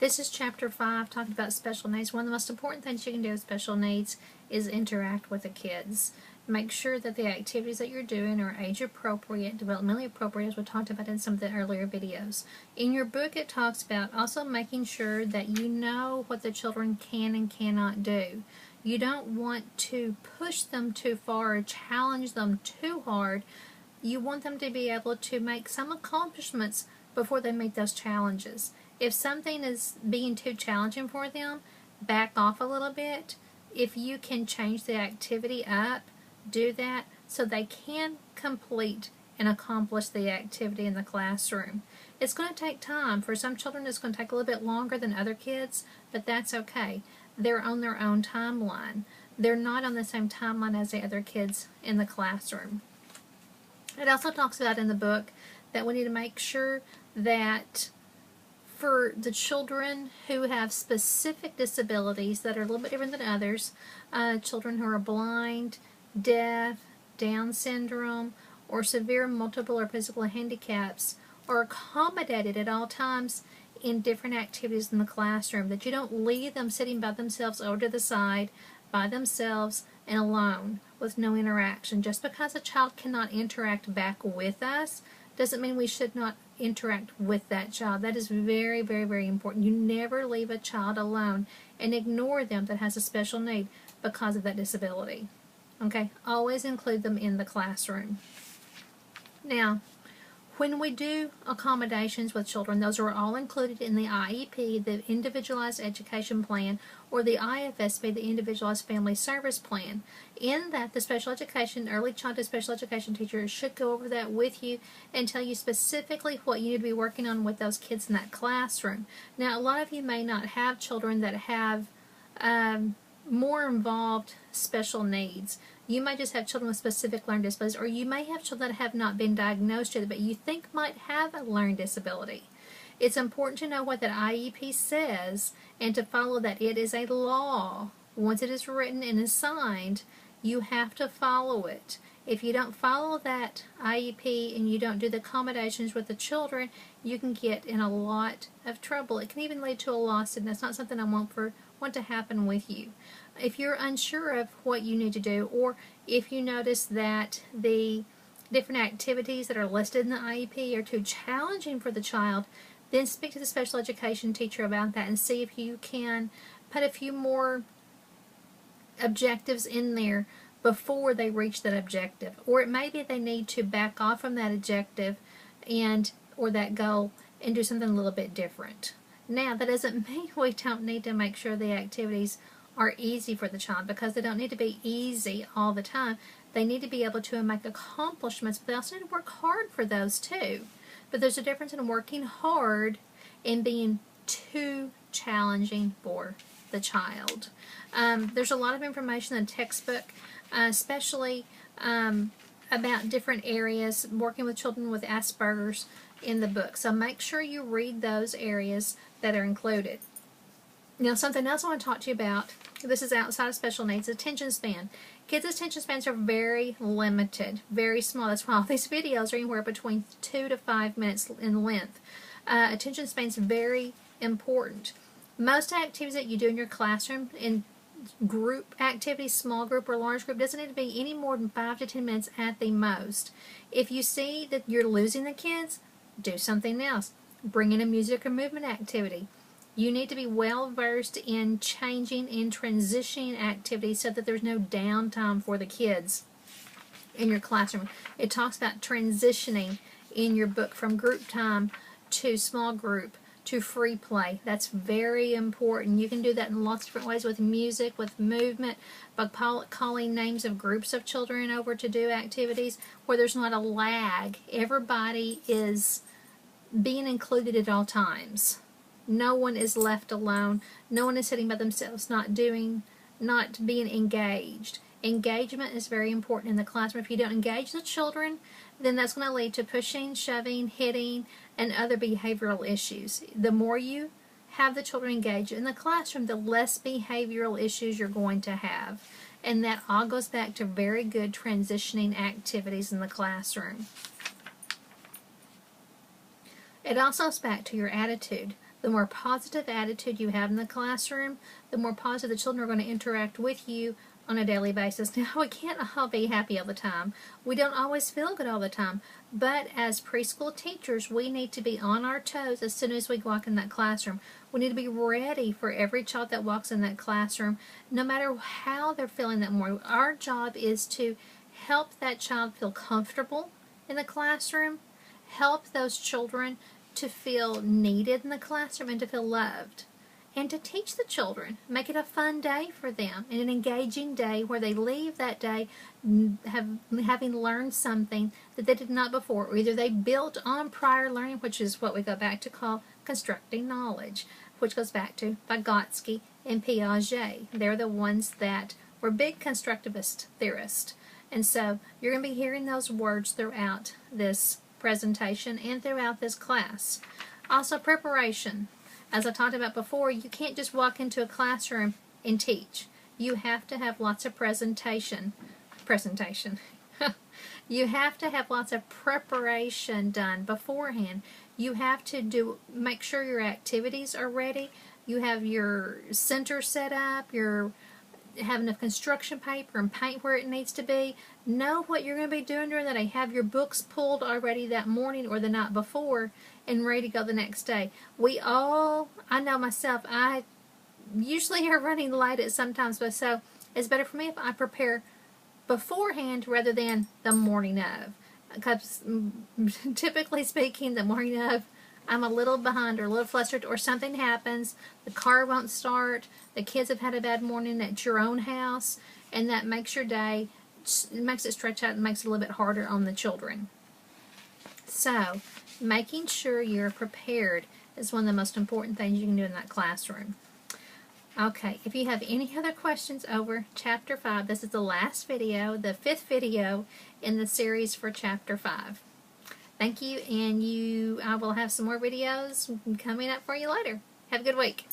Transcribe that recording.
This is Chapter 5, talking about special needs. One of the most important things you can do with special needs is interact with the kids. Make sure that the activities that you're doing are age-appropriate, developmentally appropriate, as we talked about in some of the earlier videos. In your book, it talks about also making sure that you know what the children can and cannot do. You don't want to push them too far or challenge them too hard. You want them to be able to make some accomplishments before they meet those challenges. If something is being too challenging for them, back off a little bit. If you can change the activity up, do that so they can complete and accomplish the activity in the classroom. It's going to take time. For some children, it's going to take a little bit longer than other kids, but that's okay. They're on their own timeline. They're not on the same timeline as the other kids in the classroom. It also talks about in the book that we need to make sure that for the children who have specific disabilities that are a little bit different than others, children who are blind, deaf, Down syndrome, or severe multiple or physical handicaps are accommodated at all times in different activities in the classroom, that you don't leave them sitting by themselves over to the side by themselves and alone with no interaction. Just because a child cannot interact back with us doesn't mean we should not interact with that child. That is very, very, very important. You never leave a child alone and ignore them that has a special need because of that disability. Okay, always include them in the classroom. Now, when we do accommodations with children, those are all included in the IEP, the Individualized Education Plan, or the IFSP, the Individualized Family Service Plan. In that, the special education, early childhood special education teacher should go over that with you and tell you specifically what you need to be working on with those kids in that classroom. Now, a lot of you may not have children that have more involved special needs. You might just have children with specific learning disabilities, or you may have children that have not been diagnosed yet, but you think might have a learning disability. It's important to know what that IEP says and to follow that. It is a law. Once it is written and is signed, you have to follow it. If you don't follow that IEP and you don't do the accommodations with the children, you can get in a lot of trouble. It can even lead to a lawsuit, and that's not something I want to happen with you. If you're unsure of what you need to do, or if you notice that the different activities that are listed in the IEP are too challenging for the child, then speak to the special education teacher about that and see if you can put a few more objectives in there before they reach that objective. Or it may be they need to back off from that objective or that goal and do something a little bit different. Now, that doesn't mean we don't need to make sure the activities are easy for the child, because they don't need to be easy all the time. They need to be able to make accomplishments, but they also need to work hard for those too. But there's a difference in working hard and being too challenging for the child. There's a lot of information in the textbook, especially about different areas, working with children with Asperger's in the book. So make sure you read those areas that are included. Now, something else I want to talk to you about, this is outside of special needs, attention span. Kids' attention spans are very limited, very small. That's why all these videos are anywhere between 2 to 5 minutes in length. Attention span is very important. Most activities that you do in your classroom, in group activities, small group or large group, doesn't need to be any more than 5 to 10 minutes at the most. If you see that you're losing the kids, do something else. Bring in a music or movement activity. You need to be well versed in changing and transitioning activities so that there's no downtime for the kids in your classroom. It talks about transitioning in your book from group time to small group to free play. That's very important. You can do that in lots of different ways, with music, with movement, by calling names of groups of children over to do activities where there's not a lag. Everybody is being included at all times. No one is left alone. No one is sitting by themselves, not being engaged. Engagement is very important in the classroom. If you don't engage the children, then that's going to lead to pushing, shoving, hitting, and other behavioral issues. The more you have the children engaged in the classroom, the less behavioral issues you're going to have. And that all goes back to very good transitioning activities in the classroom. It also goes back to your attitude. The more positive attitude you have in the classroom, the more positive the children are going to interact with you on a daily basis. Now, we can't all be happy all the time. We don't always feel good all the time. But as preschool teachers, we need to be on our toes as soon as we walk in that classroom. We need to be ready for every child that walks in that classroom, no matter how they're feeling that morning. Our job is to help that child feel comfortable in the classroom, help those children to feel needed in the classroom and to feel loved. And to teach the children, make it a fun day for them and an engaging day where they leave that day having learned something that they did not before, or either they built on prior learning, which is what we go back to call constructing knowledge, which goes back to Vygotsky and Piaget. They're the ones that were big constructivist theorists. And so you're going to be hearing those words throughout this presentation and throughout this class. Also, preparation. As I talked about before, you can't just walk into a classroom and teach. You have to have lots of presentation. You have to have lots of preparation done beforehand. You have to make sure your activities are ready. You have your center set up, have enough construction paper and paint where it needs to be. Know what you're going to be doing during the day. Have your books pulled already that morning or the night before and ready to go the next day. I know myself, I usually are running late at sometimes, but so it's better for me if I prepare beforehand rather than the morning of. Because typically speaking, the morning of, I'm a little behind or a little flustered, or something happens, the car won't start, the kids have had a bad morning at your own house, and that makes your day, it makes it stretch out and makes it a little bit harder on the children. So, making sure you're prepared is one of the most important things you can do in that classroom. Okay, if you have any other questions over Chapter 5, this is the last video, the 5th video in the series for Chapter 5. Thank you, and I will have some more videos coming up for you later. Have a good week.